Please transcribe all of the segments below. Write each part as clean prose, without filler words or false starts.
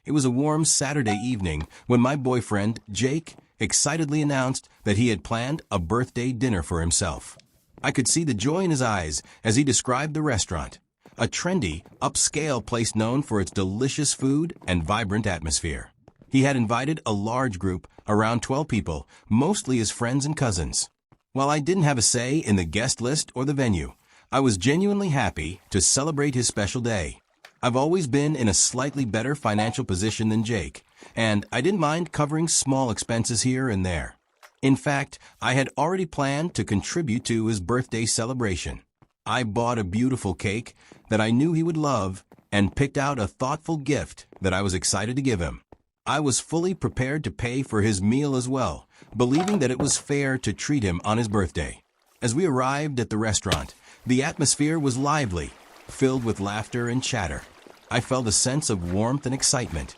It was a warm Saturday evening when my boyfriend, Jake, excitedly announced that he had planned a birthday dinner for himself. I could see the joy in his eyes as he described the restaurant, a trendy, upscale place known for its delicious food and vibrant atmosphere. He had invited a large group, around 12 people, mostly his friends and cousins. While I didn't have a say in the guest list or the venue, I was genuinely happy to celebrate his special day. I've always been in a slightly better financial position than Jake, and I didn't mind covering small expenses here and there. In fact, I had already planned to contribute to his birthday celebration. I bought a beautiful cake that I knew he would love and picked out a thoughtful gift that I was excited to give him. I was fully prepared to pay for his meal as well, believing that it was fair to treat him on his birthday. As we arrived at the restaurant, the atmosphere was lively, filled with laughter and chatter. I felt a sense of warmth and excitement,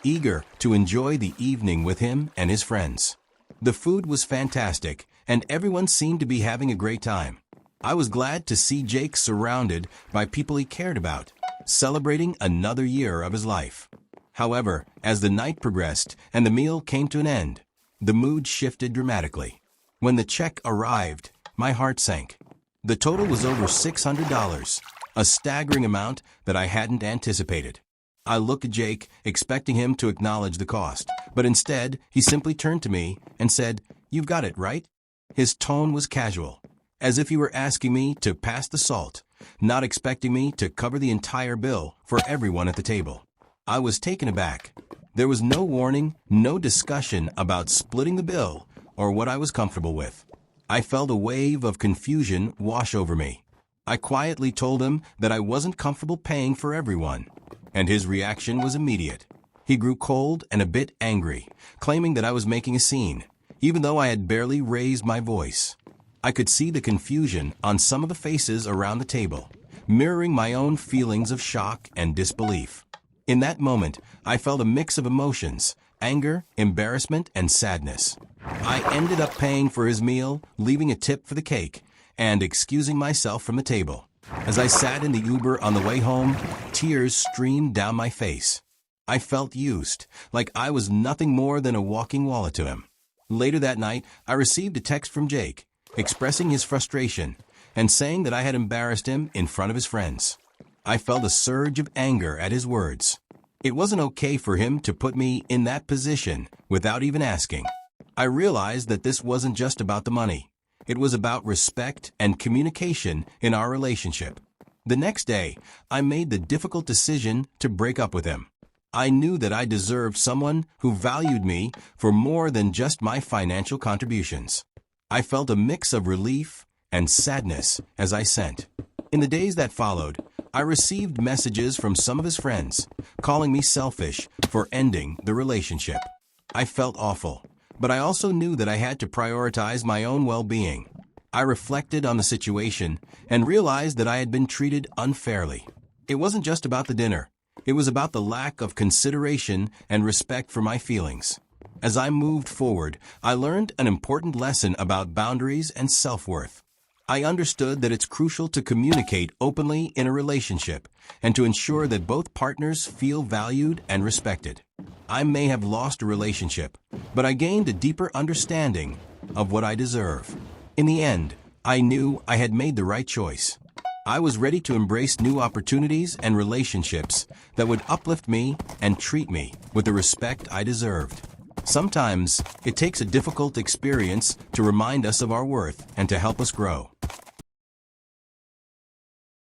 eager to enjoy the evening with him and his friends. The food was fantastic, and everyone seemed to be having a great time. I was glad to see Jake surrounded by people he cared about, celebrating another year of his life. However, as the night progressed and the meal came to an end, the mood shifted dramatically. When the check arrived, my heart sank. The total was over $600, a staggering amount that I hadn't anticipated. I looked at Jake, expecting him to acknowledge the cost, but instead, he simply turned to me and said, "You've got it, right?" His tone was casual, as if he were asking me to pass the salt, not expecting me to cover the entire bill for everyone at the table. I was taken aback. There was no warning, no discussion about splitting the bill or what I was comfortable with. I felt a wave of confusion wash over me. I quietly told him that I wasn't comfortable paying for everyone, and his reaction was immediate. He grew cold and a bit angry, claiming that I was making a scene, even though I had barely raised my voice. I could see the confusion on some of the faces around the table, mirroring my own feelings of shock and disbelief. In that moment, I felt a mix of emotions, anger, embarrassment, and sadness. I ended up paying for his meal, leaving a tip for the cake, and excusing myself from the table. As I sat in the Uber on the way home, tears streamed down my face. I felt used, like I was nothing more than a walking wallet to him. Later that night, I received a text from Jake, expressing his frustration and saying that I had embarrassed him in front of his friends. I felt a surge of anger at his words. It wasn't okay for him to put me in that position without even asking. I realized that this wasn't just about the money. It was about respect and communication in our relationship. The next day, I made the difficult decision to break up with him. I knew that I deserved someone who valued me for more than just my financial contributions. I felt a mix of relief and sadness as I sent. In the days that followed, I received messages from some of his friends, calling me selfish for ending the relationship. I felt awful, but I also knew that I had to prioritize my own well-being. I reflected on the situation and realized that I had been treated unfairly. It wasn't just about the dinner. It was about the lack of consideration and respect for my feelings. As I moved forward, I learned an important lesson about boundaries and self-worth. I understood that it's crucial to communicate openly in a relationship and to ensure that both partners feel valued and respected. I may have lost a relationship, but I gained a deeper understanding of what I deserve. In the end, I knew I had made the right choice. I was ready to embrace new opportunities and relationships that would uplift me and treat me with the respect I deserved. Sometimes, it takes a difficult experience to remind us of our worth and to help us grow.